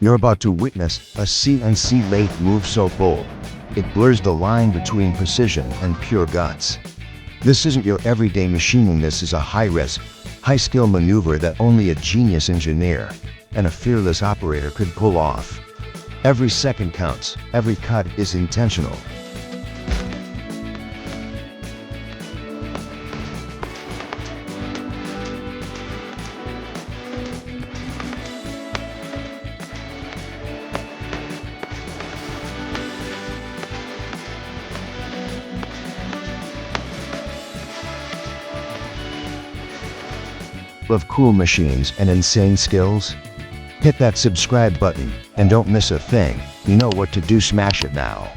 You're about to witness a CNC lathe move so bold, it blurs the line between precision and pure guts. This isn't your everyday machining, this is a high-risk, high-skill maneuver that only a genius engineer and a fearless operator could pull off. Every second counts, every cut is intentional. Love cool machines and insane skills? Hit that subscribe button and don't miss a thing. You know what to do, smash it now.